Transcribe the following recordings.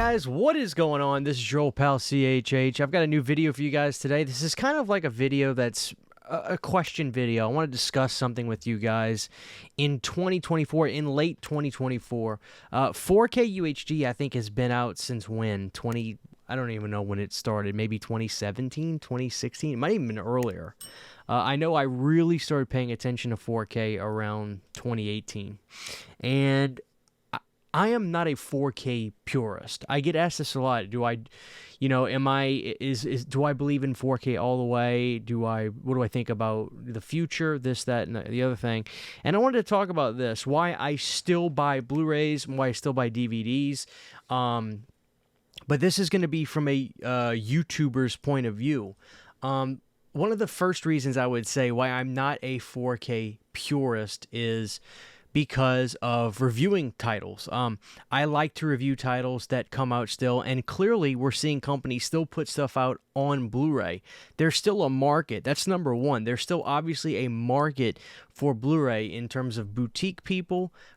guys, what is going on? This is your old pal CHH. I've got a new video for you guys today. This is kind of like a video that's a question video. I want to discuss something with you guys in 2024, in late 2024. 4K UHD, I think, has been out since when? I don't even know when it started. Maybe 2017, 2016? It might even been earlier. I know I really started paying attention to 4K around 2018. And I am not a 4K purist. I get asked this a lot. Do I, do I believe in 4K all the way? What do I think about the future, this, that, and the other thing? And I wanted to talk about this, why I still buy Blu-rays, why I still buy DVDs. But this is going to be from a YouTuber's point of view. One of the first reasons I would say why I'm not a 4K purist is because of reviewing titles. I like to review titles that come out still, and clearly we're seeing companies still put stuff out on Blu-ray. There's still a market. That's number one. There's still obviously a market for Blu-ray in terms of boutique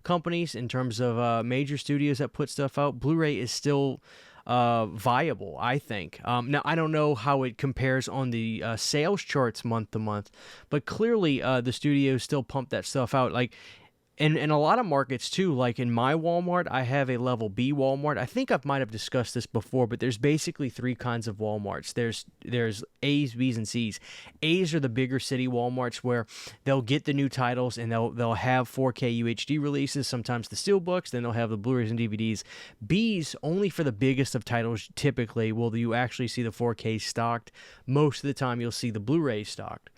companies, in terms of major studios that put stuff out. Blu-ray is still viable, I think. Now, I don't know how it compares on the sales charts month to month, but clearly the studios still pump that stuff out. Like, in a lot of markets too, like in my Walmart, I have a level B Walmart. I think I might have discussed this before, but there's basically three kinds of Walmarts. There's A's, B's, and C's. A's are the bigger city Walmarts where they'll get the new titles and they'll have 4K UHD releases, sometimes the steelbooks, then they'll have the Blu-rays and DVDs. B's, only for the biggest of titles typically will you actually see the 4K stocked. Most of the time you'll see the Blu-ray stocked.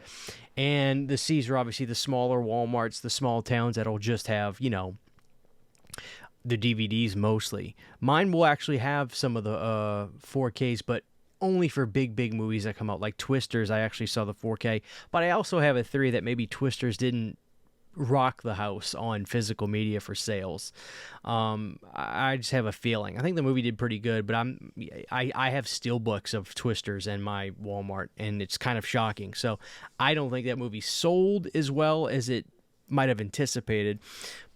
And the C's are obviously the smaller Walmarts, the small towns that'll just have, the DVDs mostly. Mine will actually have some of the 4Ks, but only for big movies that come out. Like Twisters, I actually saw the 4K. But I also have a theory that maybe Twisters didn't rock the house on physical media for sales. I just have a feeling. I think the movie did pretty good, but I have steelbooks of Twisters in my Walmart, and it's kind of shocking. So I don't think that movie sold as well as it might have anticipated.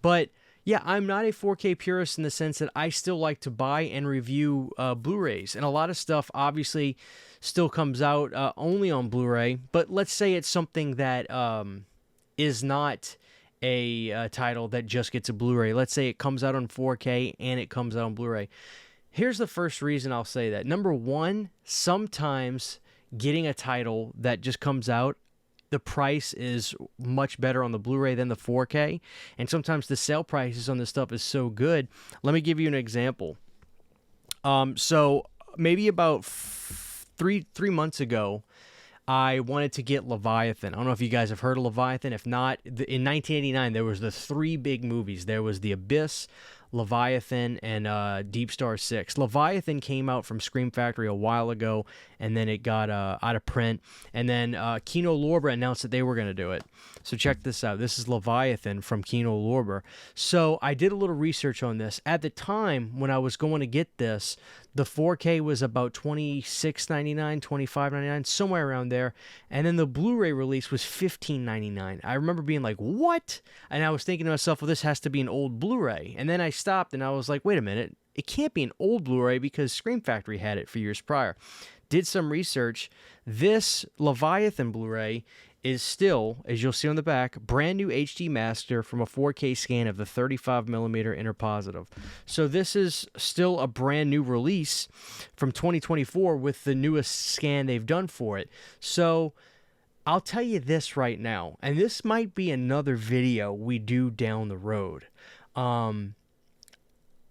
But yeah, I'm not a 4K purist in the sense that I still like to buy and review Blu-rays. And a lot of stuff obviously still comes out only on Blu-ray. But let's say it's something that is not a title that just gets a Blu-ray. Let's say it comes out on 4K and it comes out on Blu-ray. Here's the first reason I'll say that. Number one, sometimes getting a title that just comes out, the price is much better on the Blu-ray than the 4K, and sometimes the sale prices on this stuff is so good. Let me give you an example. So maybe about three months ago, I wanted to get Leviathan. I don't know if you guys have heard of Leviathan. If not, in 1989, there was the three big movies. There was The Abyss, Leviathan, and Deep Star 6. Leviathan came out from Scream Factory a while ago, and then it got out of print. And then Kino Lorber announced that they were going to do it. So check this out. This is Leviathan from Kino Lorber. So I did a little research on this. At the time when I was going to get this, the 4K was about $26.99, $25.99, somewhere around there. And then the Blu-ray release was $15.99. I remember being like, what? And I was thinking to myself, well, this has to be an old Blu-ray. And then I stopped and I was like, wait a minute. It can't be an old Blu-ray because Scream Factory had it for years prior. Did some research. This Leviathan Blu-ray is still, as you'll see on the back, brand new HD master from a 4K scan of the 35mm interpositive. So this is still a brand new release from 2024 with the newest scan they've done for it. So I'll tell you this right now, and this might be another video we do down the road.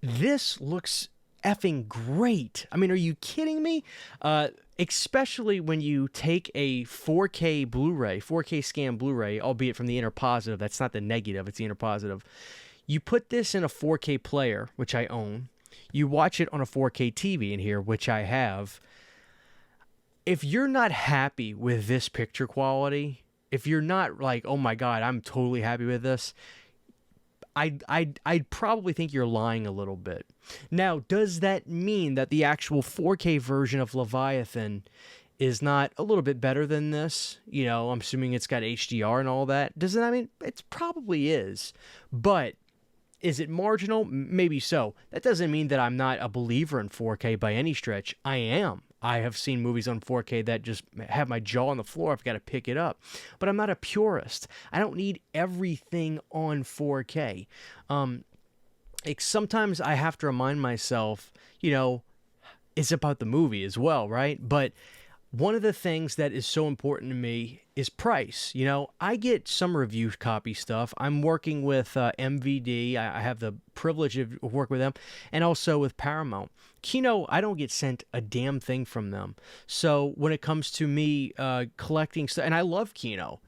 This looks effing great. I mean, are you kidding me? Especially when you take a 4K Blu-ray, 4K scan Blu-ray, albeit from the interpositive. That's not the negative, it's the interpositive. You put this in a 4K player, which I own. You watch it on a 4K TV in here, which I have. If you're not happy with this picture quality, if you're not like, oh my God, I'm totally happy with this, I'd probably think you're lying a little bit. Now, does that mean that the actual 4K version of Leviathan is not a little bit better than this? I'm assuming it's got HDR and all that. Does it? I mean, it probably is. But Is it marginal? Maybe so. That doesn't mean that I'm not a believer in 4K by any stretch. I am. I have seen movies on 4K that just have my jaw on the floor. I've got to pick it up. But I'm not a purist. I don't need everything on 4K. Sometimes I have to remind myself, it's about the movie as well, right? But one of the things that is so important to me is price. I get some review copy stuff. I'm working with MVD. I have the privilege of working with them, and also with Paramount. Kino, I don't get sent a damn thing from them. So when it comes to me collecting stuff, and I love Kino,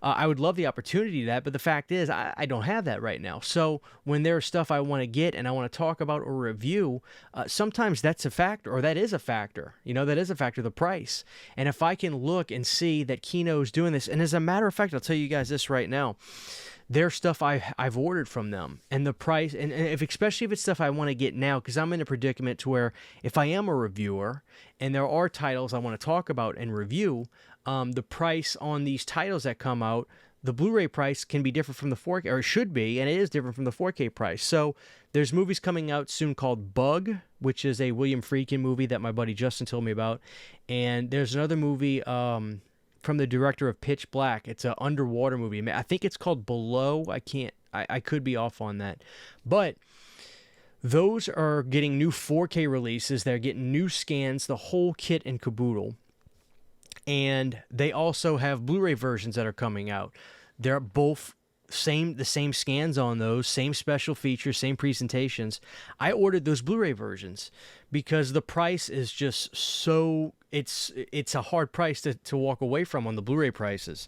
I would love the opportunity to that, but the fact is I don't have that right now. So when there's stuff I want to get and I want to talk about or review, sometimes that's a factor, or that is a factor. That is a factor, the price. And if I can look and see that Kino's doing this, and as a matter of fact, I'll tell you guys this right now, there's stuff I've ordered from them, and the price, and especially if it's stuff I want to get now, because I'm in a predicament to where if I am a reviewer and there are titles I want to talk about and review, the price on these titles that come out, the Blu-ray price can be different from the 4K, or it should be, and it is different from the 4K price. So there's movies coming out soon called Bug, which is a William Friedkin movie that my buddy Justin told me about, and there's another movie from the director of Pitch Black. It's an underwater movie. I think it's called Below. I could be off on that. But those are getting new 4K releases. They're getting new scans, the whole kit and caboodle. And they also have Blu-ray versions that are coming out. They're both the same scans on those, same special features, same presentations. I ordered those Blu-ray versions because the price is just so, it's a hard price to walk away from on the Blu-ray prices.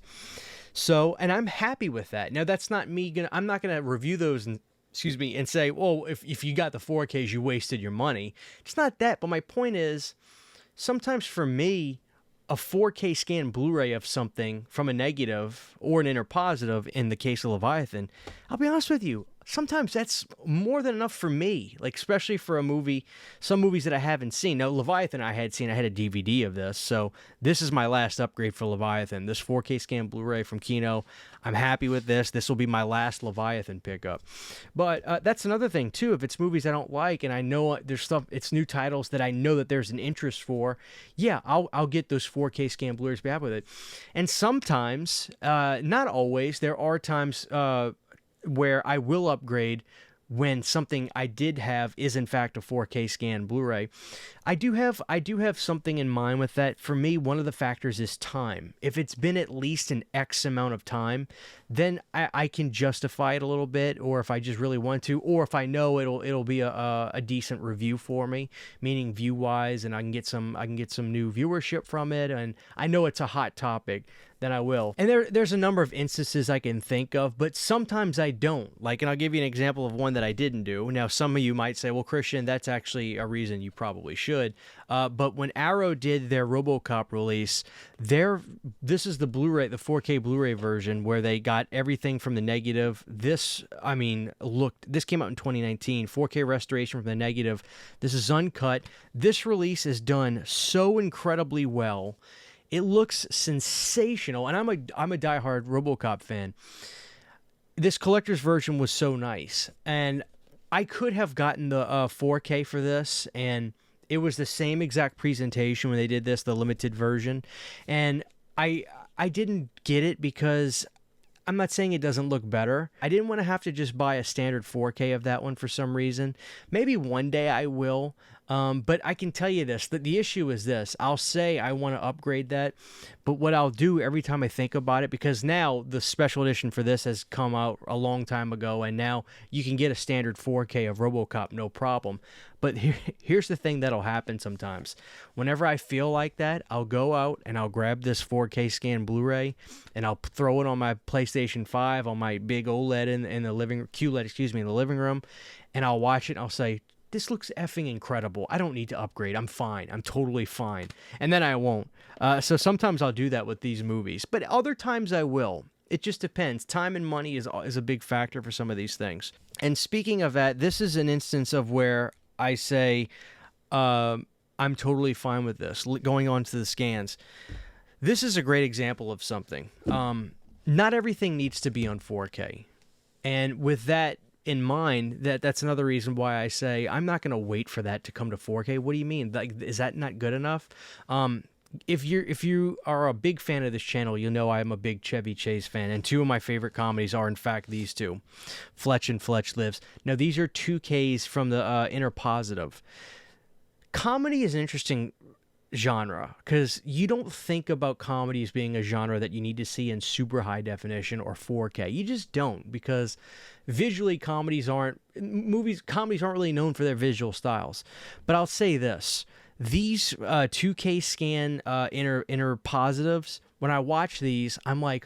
So, and I'm happy with that. Now, that's not me I'm not gonna review those and say, well, if you got the 4Ks, you wasted your money. It's not that, but my point is, sometimes for me, a 4K scan Blu-ray of something from a negative or an inner positive, in the case of Leviathan, I'll be honest with you, sometimes that's more than enough for me, like especially for a movie, some movies that I haven't seen. Now, Leviathan I had seen, I had a DVD of this, so this is my last upgrade for Leviathan. This 4K scan Blu-ray from Kino, I'm happy with this. This will be my last Leviathan pickup. But that's another thing, too. If it's movies I don't like and I know there's stuff, it's new titles that I know that there's an interest for, yeah, I'll get those 4K scan Blu-rays, be happy with it. And sometimes, not always, there are times where I will upgrade when something I did have is in fact a 4K scan Blu-ray. I do have something in mind with that. For me, one of the factors is time. If it's been at least an X amount of time, then I can justify it a little bit, or if I just really want to, or if I know it'll be a decent review for me, meaning view-wise, and I can get some new viewership from it, and I know it's a hot topic, then I will. And there's a number of instances I can think of, but sometimes I don't. And I'll give you an example of one that I didn't do. Now, some of you might say, well, Christian, that's actually a reason you probably should. But when Arrow did their RoboCop release, this is the Blu-ray, the 4K Blu-ray version, where they got everything from the negative. This came out in 2019, 4K restoration from the negative. This is uncut. This release is done so incredibly well. It looks sensational, and I'm a diehard RoboCop fan. This collector's version was so nice, and I could have gotten the 4K for this, and it was the same exact presentation when they did this, the limited version, and I didn't get it because I'm not saying it doesn't look better. I didn't want to have to just buy a standard 4K of that one for some reason. Maybe one day I will. But I can tell you this, that the issue is this. I'll say I want to upgrade that, but what I'll do every time I think about it, because now the special edition for this has come out a long time ago, and now you can get a standard 4K of RoboCop, no problem. But here's the thing that'll happen sometimes. Whenever I feel like that, I'll go out and I'll grab this 4K scan Blu-ray, and I'll throw it on my PlayStation 5, on my big OLED in the QLED, in the living room, and I'll watch it and I'll say, this looks effing incredible. I don't need to upgrade. I'm fine. I'm totally fine. And then I won't. So sometimes I'll do that with these movies. But other times I will. It just depends. Time and money is a big factor for some of these things. And speaking of that, this is an instance of where I say, I'm totally fine with this. Going on to the scans. This is a great example of something. Not everything needs to be on 4K. And with that, in mind, that's another reason why I say I'm not going to wait for that to come to 4K. What do you mean? Like, is that not good enough? If you are a big fan of this channel, you'll know I'm a big Chevy Chase fan, and two of my favorite comedies are, in fact, these two, Fletch and Fletch Lives. Now, these are 2Ks from the Inner Positive. Comedy is an interesting genre because you don't think about comedy as being a genre that you need to see in super high definition or 4K. You just don't, because visually comedies aren't really known for their visual styles. But I'll say this. These 2K scan inner positives, when I watch these, I'm like,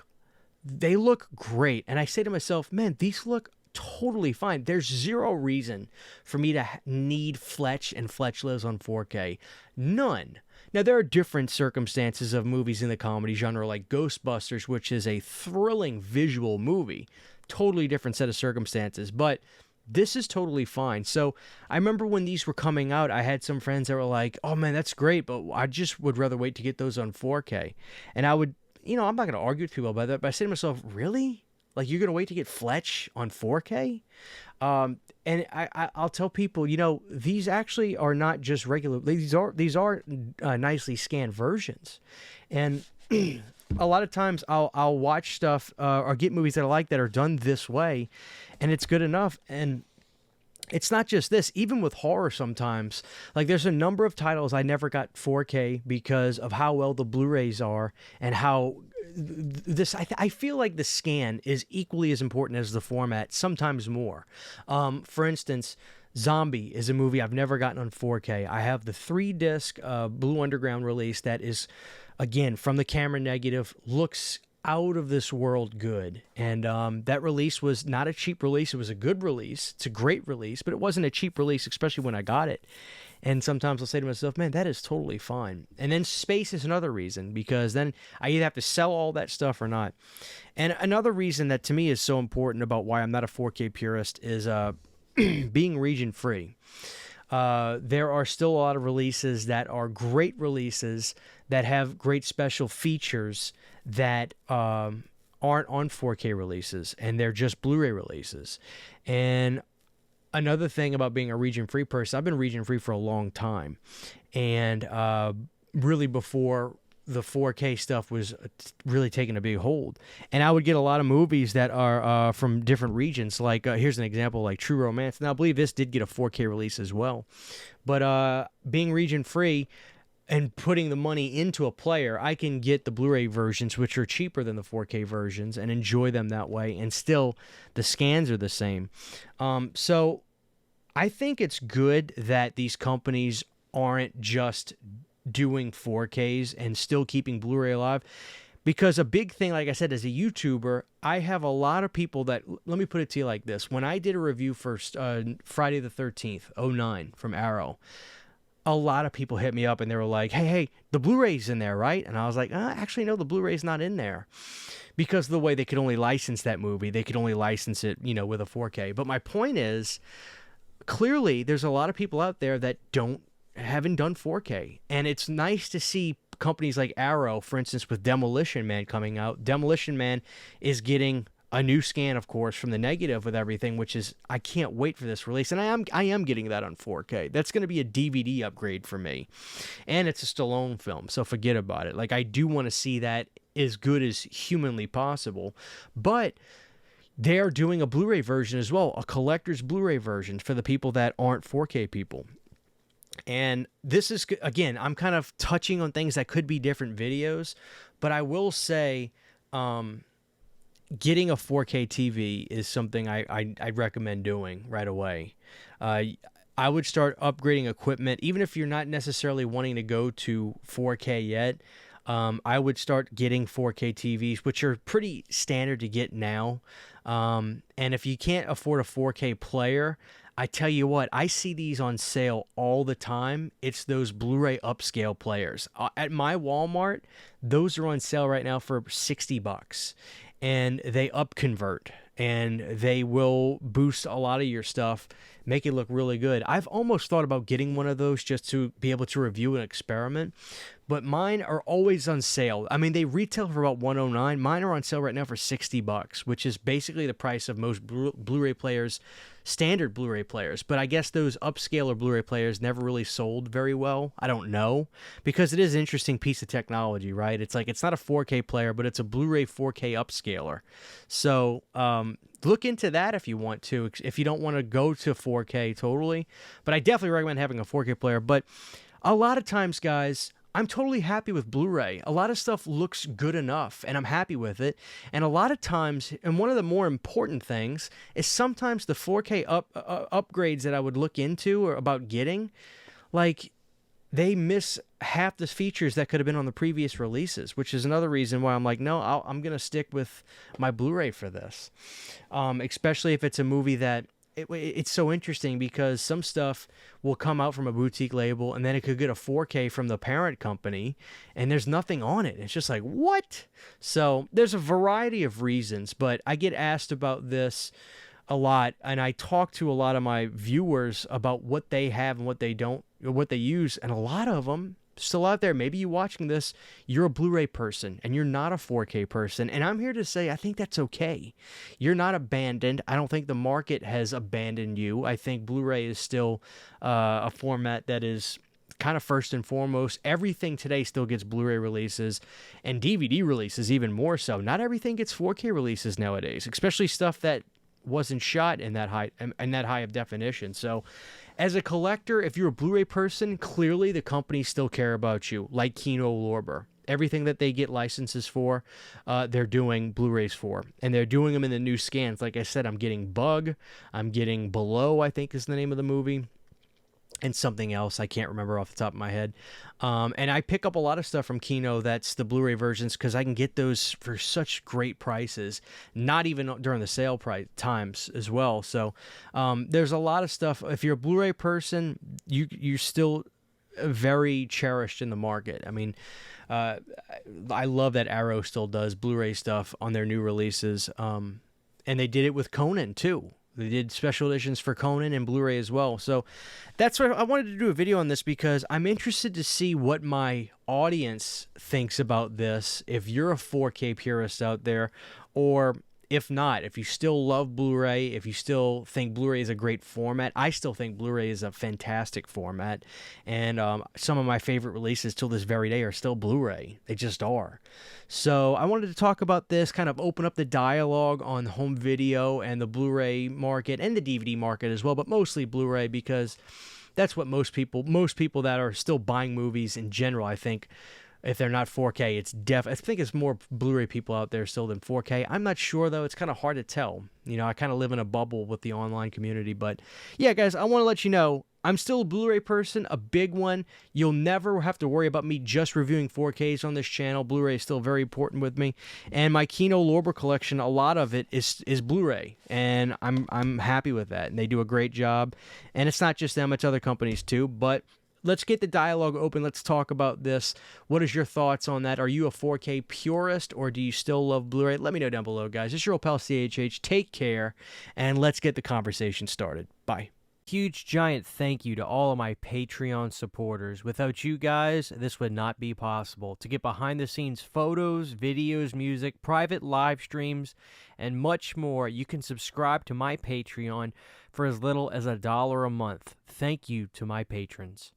they look great. And I say to myself, man, these look totally fine. There's zero reason for me to need Fletch and Fletch Lives on 4K. None. Now, there are different circumstances of movies in the comedy genre, like Ghostbusters, which is a thrilling visual movie. Totally different set of circumstances. But this is totally fine. So I remember when these were coming out, I had some friends that were like, oh man, that's great, but I just would rather wait to get those on 4K. And I would, I'm not going to argue with people about that, but I say to myself, really? Like, you're going to wait to get Fletch on 4K? And I'll tell people, these actually are not just regular. These are nicely scanned versions. And a lot of times I'll watch stuff or get movies that I like that are done this way, and it's good enough. And it's not just this. Even with horror sometimes, like, there's a number of titles I never got 4K because of how well the Blu-rays are and how this. I feel like the scan is equally as important as the format, sometimes more. For instance, Zombie is a movie I've never gotten on 4K. I have the 3-disc Blue Underground release that is, again, from the camera negative, looks out of this world good. And that release was not a cheap release. It was a good release. It's a great release, but it wasn't a cheap release, especially when I got it. And sometimes I'll say to myself, man, that is totally fine. And then space is another reason, because then I either have to sell all that stuff or not. And another reason that to me is so important about why I'm not a 4K purist is being region free. There are still a lot of releases that are great releases that have great special features that aren't on 4K releases, and they're just Blu-ray releases. And another thing about being a region-free person, I've been region-free for a long time, and really before the 4K stuff was really taking a big hold. And I would get a lot of movies that are from different regions. Like, here's an example, like True Romance. Now, I believe this did get a 4K release as well. But being region-free and putting the money into a player, I can get the Blu-ray versions, which are cheaper than the 4K versions, and enjoy them that way. And still, the scans are the same. So I think it's good that these companies aren't just doing 4Ks and still keeping Blu-ray alive, because a big thing, like I said, as a YouTuber, I have a lot of people that, let me put it to you like this. When I did a review for Friday the 13th, 09 from Arrow, a lot of people hit me up and they were like, hey, the Blu-ray's in there, right? And I was like, actually, no, the Blu-ray's not in there, because of the way they could only license that movie. They could only license it, with a 4K. But my point is, clearly, there's a lot of people out there that haven't done 4K. And it's nice to see companies like Arrow, for instance, with Demolition Man coming out. Demolition Man is getting a new scan, of course, from the negative with everything, which is, I can't wait for this release. And I am getting that on 4K. That's going to be a DVD upgrade for me. And it's a Stallone film, so forget about it. Like, I do want to see that as good as humanly possible. But they are doing a Blu-ray version as well, a collector's Blu-ray version for the people that aren't 4K people. And this is, again, I'm kind of touching on things that could be different videos, but I will say getting a 4K TV is something I'd recommend doing right away. I would start upgrading equipment, even if you're not necessarily wanting to go to 4K yet. I would start getting 4K TVs, which are pretty standard to get now. And if you can't afford a 4K player, I tell you what, I see these on sale all the time. It's those Blu-ray upscale players. At my Walmart, those are on sale right now for $60. And they upconvert. and they will boost a lot of your stuff, make it look really good. I've almost thought about getting one of those just to be able to review and experiment, but mine are always on sale. I mean, they retail for about $109. Mine are on sale right now for $60, which is basically the price of most Blu-ray players, standard Blu-ray players. But I guess those upscaler Blu-ray players never really sold very well. I don't know, because it is an interesting piece of technology, right? It's like, it's not a 4K player, but it's a Blu-ray 4K upscaler. So look into that if you want to, if you don't want to go to 4K totally. But I definitely recommend having a 4K player. But a lot of times, guys, I'm totally happy with Blu-ray. A lot of stuff looks good enough, and I'm happy with it. And a lot of times, and one of the more important things is sometimes the 4K upgrades that I would look into or about getting, like, they miss half the features that could have been on the previous releases, which is another reason why I'm like, no, I'm going to stick with my Blu-ray for this. Especially if it's a movie that, it's so interesting because some stuff will come out from a boutique label and then it could get a 4K from the parent company and there's nothing on it. It's just like, what? So there's a variety of reasons, but I get asked about this a lot, and I talk to a lot of my viewers about what they have and what they don't, or what they use, and a lot of them still out there. Maybe you watching this, you're a Blu-ray person and you're not a 4K person, and I'm here to say I think that's okay. You're not abandoned. I don't think the market has abandoned you. I think Blu-ray is still a format that is kind of first and foremost. Everything today still gets Blu-ray releases, and DVD releases even more so. Not everything gets 4K releases nowadays, especially stuff that wasn't shot in that high of definition. So as a collector, if you're a Blu-ray person, clearly the companies still care about you, like Kino Lorber. Everything that they get licenses for, they're doing Blu-rays for, and they're doing them in the new scans. Like I said, I'm getting Bug, I'm getting Below, I think is the name of the movie, and something else I can't remember off the top of my head. And I pick up a lot of stuff from Kino that's the Blu-ray versions, because I can get those for such great prices, not even during the sale price times as well. So there's a lot of stuff. If you're a Blu-ray person, you're still very cherished in the market. I mean, I love that Arrow still does Blu-ray stuff on their new releases, and they did it with Conan too. They did special editions for Conan and Blu-ray as well. So that's why I wanted to do a video on this, because I'm interested to see what my audience thinks about this. If you're a 4K purist out there, or if not, if you still love Blu-ray, if you still think Blu-ray is a great format. I still think Blu-ray is a fantastic format. And some of my favorite releases till this very day are still Blu-ray. They just are. So I wanted to talk about this, kind of open up the dialogue on home video and the Blu-ray market and the DVD market as well, but mostly Blu-ray, because that's what most people that are still buying movies in general, I think, if they're not 4K, I think it's more Blu-ray people out there still than 4K. I'm not sure, though. It's kind of hard to tell. You know, I kind of live in a bubble with the online community. But yeah, guys, I want to let you know, I'm still a Blu-ray person, a big one. You'll never have to worry about me just reviewing 4Ks on this channel. Blu-ray is still very important with me. And my Kino Lorber collection, a lot of it is Blu-ray. And I'm happy with that. And they do a great job. And it's not just them, it's other companies too. But let's get the dialogue open. Let's talk about this. What is your thoughts on that? Are you a 4K purist, or do you still love Blu-ray? Let me know down below, guys. It's your old pal CHH. Take care, and let's get the conversation started. Bye. Huge giant thank you to all of my Patreon supporters. Without you guys, this would not be possible. To get behind the scenes photos, videos, music, private live streams, and much more, you can subscribe to my Patreon for as little as $1 a month. Thank you to my patrons.